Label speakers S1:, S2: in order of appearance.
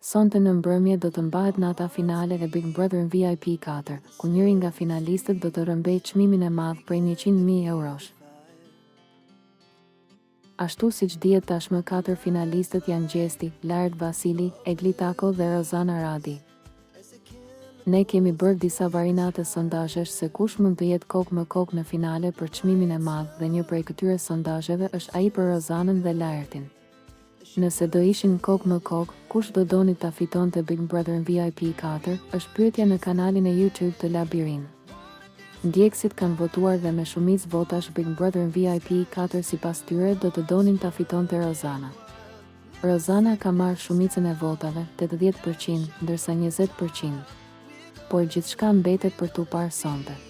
S1: Sonte në mbrëmje do të mbahet nata finale e Big Brother VIP 4, ku njëri nga finalistët do të rëmbejë çmimin e madh prej 100.000 eurosh. Ashtu siç dihet tashmë 4 finalistët janë Gjesti, Lart Vasili, Egli Tako dhe Rozana Radi. Ne kemi bërë disa varinate sondazhesh se kush mund të jetë kokë më kokë në finale për çmimin e madh dhe një prej këtyre sondazheve është ai për Rozanën dhe Lartin. Nëse do ishin kokë më kokë, kush do doni ta fitonte Big Brother VIP 4, është pyetja në kanalin e YouTube të Labirin. Ndjekësit kanë votuar dhe me shumicë votash Big Brother VIP 4 sipas tyre do të donin ta fitonte Rozana. Rozana ka marrë shumicën e votave, 80%, ndërsa 20%. Por gjithçka mbetet për tu parë sonte.